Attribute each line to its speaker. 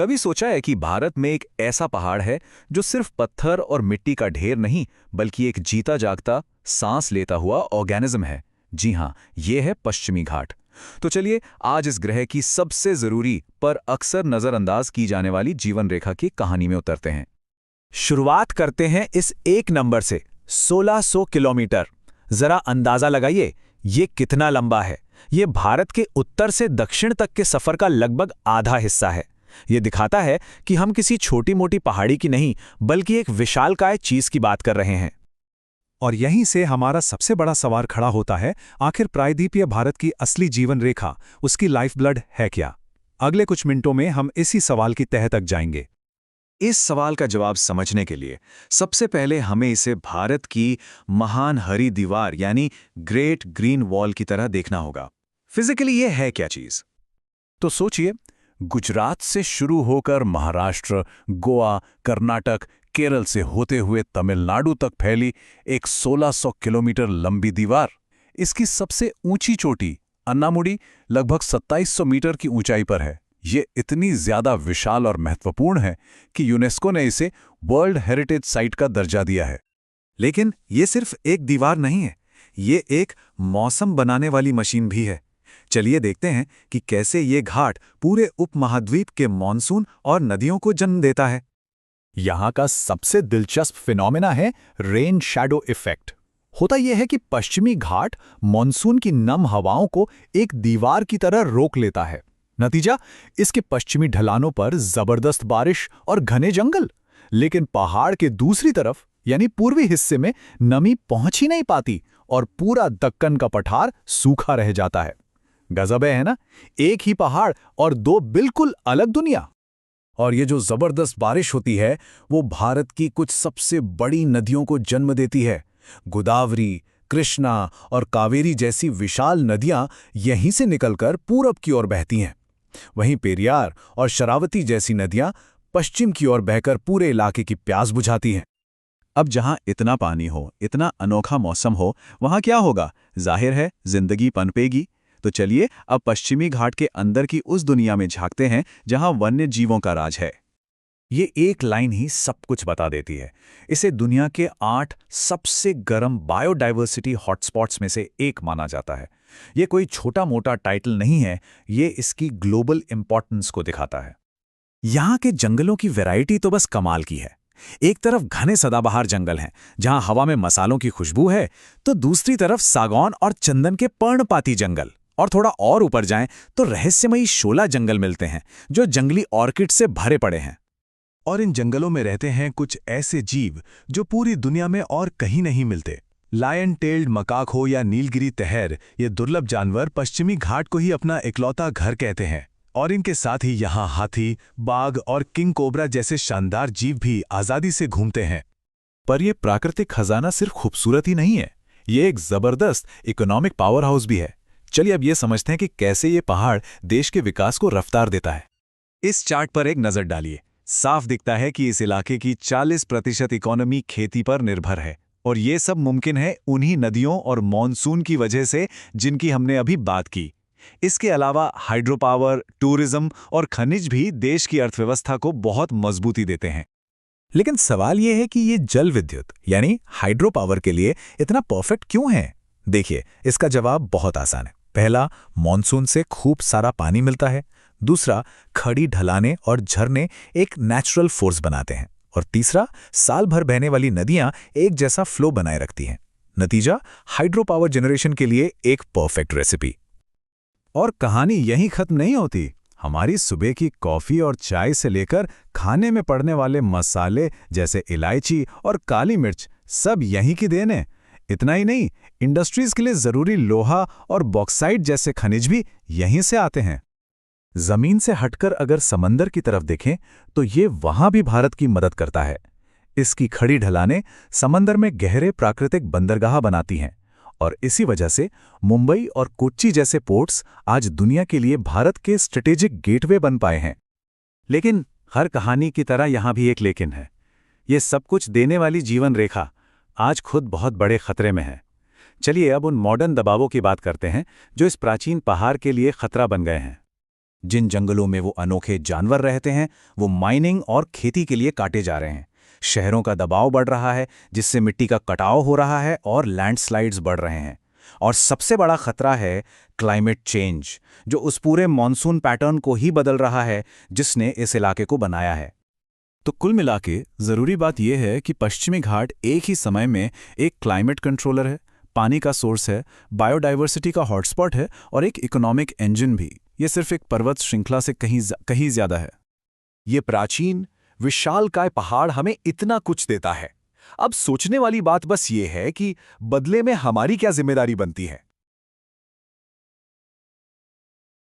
Speaker 1: कभी सोचा है कि भारत में एक ऐसा पहाड़ है जो सिर्फ पत्थर और मिट्टी का ढेर नहीं बल्कि एक जीता जागता सांस लेता हुआ ऑर्गेनिज्म है। जी हां, ये है पश्चिमी घाट। तो चलिए आज इस ग्रह की सबसे जरूरी पर अक्सर नजरअंदाज की जाने वाली जीवन रेखा की कहानी में उतरते हैं।
Speaker 2: शुरुआत करते हैं इस एक नंबर से, 1600 किलोमीटर। जरा अंदाजा लगाइए, ये कितना लंबा है। ये भारत के उत्तर से दक्षिण तक के सफर का लगभग आधा हिस्सा है। ये दिखाता है कि हम किसी छोटी मोटी पहाड़ी की नहीं बल्कि एक विशालकाय चीज की बात कर रहे हैं।
Speaker 3: और यहीं से हमारा सबसे बड़ा सवाल खड़ा होता है, आखिर प्रायद्वीपीय भारत की असली जीवन रेखा, उसकी लाइफ ब्लड है क्या? अगले कुछ मिनटों में हम इसी सवाल की तह तक जाएंगे।
Speaker 1: इस सवाल का जवाब समझने के लिए सबसे पहले हमें इसे भारत की महान हरी दीवार यानी ग्रेट ग्रीन वॉल की तरह देखना होगा। फिजिकली ये है क्या चीज?
Speaker 4: तो सोचिए, गुजरात से शुरू होकर महाराष्ट्र, गोवा, कर्नाटक, केरल से होते हुए तमिलनाडु तक फैली एक 1600 किलोमीटर लंबी दीवार। इसकी सबसे ऊंची चोटी अन्नामुडी लगभग 2700 मीटर की ऊंचाई पर है। ये इतनी ज्यादा विशाल और महत्वपूर्ण है कि यूनेस्को ने इसे वर्ल्ड हेरिटेज साइट का दर्जा दिया है।
Speaker 3: लेकिन ये सिर्फ एक दीवार नहीं है, ये एक मौसम बनाने वाली मशीन भी है। चलिए देखते हैं कि कैसे ये घाट पूरे उपमहाद्वीप के मॉनसून और नदियों को जन्म देता है।
Speaker 2: यहाँ का सबसे दिलचस्प फिनोमेना है रेन शैडो इफेक्ट। होता यह है कि पश्चिमी घाट मॉनसून की नम हवाओं को एक दीवार की तरह रोक लेता है। नतीजा, इसके पश्चिमी ढलानों पर जबरदस्त बारिश और घने जंगल। लेकिन पहाड़ के दूसरी तरफ यानी पूर्वी हिस्से में नमी पहुंच ही नहीं पाती और पूरा दक्कन का पठार सूखा रह जाता है। गजब है ना? एक ही पहाड़ और दो बिल्कुल अलग दुनिया।
Speaker 4: और ये जो जबरदस्त बारिश होती है वो भारत की कुछ सबसे बड़ी नदियों को जन्म देती है। गोदावरी, कृष्णा और कावेरी जैसी विशाल नदियां यहीं से निकलकर पूरब की ओर बहती हैं। वहीं पेरियार और शरावती जैसी नदियां पश्चिम की ओर बहकर पूरे इलाके की प्यास बुझाती हैं।
Speaker 1: अब जहां इतना पानी हो, इतना अनोखा मौसम हो, वहां क्या होगा? जाहिर है जिंदगी पनपेगी। तो चलिए अब पश्चिमी घाट के अंदर की उस दुनिया में झांकते हैं जहां वन्य जीवों का राज है।
Speaker 4: ये एक लाइन ही सब कुछ बता देती है। इसे दुनिया के 8 सबसे गर्म बायोडाइवर्सिटी हॉटस्पॉट्स में से एक माना जाता है। ये कोई छोटा मोटा टाइटल नहीं है, ये इसकी ग्लोबल इंपॉर्टेंस को दिखाता है।
Speaker 2: यहाँ के जंगलों की वैरायटी तो बस कमाल की है। एक तरफ घने सदाबहार जंगल हैं जहां हवा में मसालों की खुशबू है, तो दूसरी तरफ सागौन और चंदन के पर्णपाती जंगल। और थोड़ा और ऊपर जाएं तो रहस्यमयी शोला जंगल मिलते हैं जो जंगली ऑर्किड से भरे पड़े हैं।
Speaker 3: और इन जंगलों में रहते हैं कुछ ऐसे जीव जो पूरी दुनिया में और कहीं नहीं मिलते। लायन टेल्ड मकाक हो या नीलगिरी तहर, ये दुर्लभ जानवर पश्चिमी घाट को ही अपना इकलौता घर कहते हैं। और इनके साथ ही यहाँ हाथी, बाघ और किंग कोबरा जैसे शानदार जीव भी आज़ादी से घूमते हैं।
Speaker 4: पर यह प्राकृतिक खजाना सिर्फ खूबसूरत ही नहीं है, ये एक जबरदस्त इकोनॉमिक पावर हाउस भी है। चलिए अब ये समझते हैं कि कैसे ये पहाड़ देश के विकास को रफ्तार देता है।
Speaker 1: इस चार्ट पर एक नजर डालिए। साफ दिखता है कि इस इलाके की 40% इकोनॉमी खेती पर निर्भर है, और ये सब मुमकिन है उन्हीं नदियों और मॉनसून की वजह से जिनकी हमने अभी बात की। इसके अलावा हाइड्रो पावर, टूरिज्म और खनिज भी देश की अर्थव्यवस्था को बहुत मजबूती देते हैं।
Speaker 2: लेकिन सवाल यह है कि ये जल विद्युत यानी हाइड्रो पावर के लिए इतना परफेक्ट क्यों है? देखिए, इसका जवाब बहुत आसान है। पहला, मॉनसून से खूब सारा पानी मिलता है। दूसरा, खड़ी ढलानें और झरने एक नेचुरल फोर्स बनाते हैं। और तीसरा, साल भर बहने वाली नदियां एक जैसा फ्लो बनाए रखती हैं। नतीजा, हाइड्रो पावर जनरेशन के लिए एक परफेक्ट रेसिपी।
Speaker 4: और कहानी यहीं खत्म नहीं होती। हमारी सुबह की कॉफी और चाय से लेकर खाने में पड़ने वाले मसाले जैसे इलायची और काली मिर्च सब यहीं की देन है। इतना ही नहीं, इंडस्ट्रीज के लिए जरूरी लोहा और बॉक्साइट जैसे खनिज भी यहीं से आते हैं। जमीन से हटकर अगर समंदर की तरफ देखें तो ये वहां भी भारत की मदद करता है। इसकी खड़ी ढलानें समंदर में गहरे प्राकृतिक बंदरगाह बनाती हैं, और इसी वजह से मुंबई और कोच्चि जैसे पोर्ट्स आज दुनिया के लिए भारत के स्ट्रेटेजिक गेटवे बन पाए हैं।
Speaker 1: लेकिन हर कहानी की तरह यहां भी एक लेकिन है। ये सब कुछ देने वाली जीवन रेखा आज खुद बहुत बड़े खतरे में है। चलिए अब उन मॉडर्न दबावों की बात करते हैं जो इस प्राचीन पहाड़ के लिए खतरा बन गए हैं।
Speaker 2: जिन जंगलों में वो अनोखे जानवर रहते हैं वो माइनिंग और खेती के लिए काटे जा रहे हैं। शहरों का दबाव बढ़ रहा है जिससे मिट्टी का कटाव हो रहा है और लैंडस्लाइड्स बढ़ रहे हैं। और सबसे बड़ा खतरा है क्लाइमेट चेंज, जो उस पूरे मॉनसून पैटर्न को ही बदल रहा है जिसने इस इलाके को बनाया है।
Speaker 4: तो कुल मिला के जरूरी बात यह है कि पश्चिमी घाट एक ही समय में एक क्लाइमेट कंट्रोलर है, पानी का सोर्स है, बायोडाइवर्सिटी का हॉटस्पॉट है और एक इकोनॉमिक इंजन भी। ये सिर्फ एक पर्वत श्रृंखला से कहीं ज्यादा है।
Speaker 2: ये प्राचीन विशालकाय पहाड़ हमें इतना कुछ देता है। अब सोचने वाली बात बस ये है कि बदले में हमारी क्या जिम्मेदारी बनती है।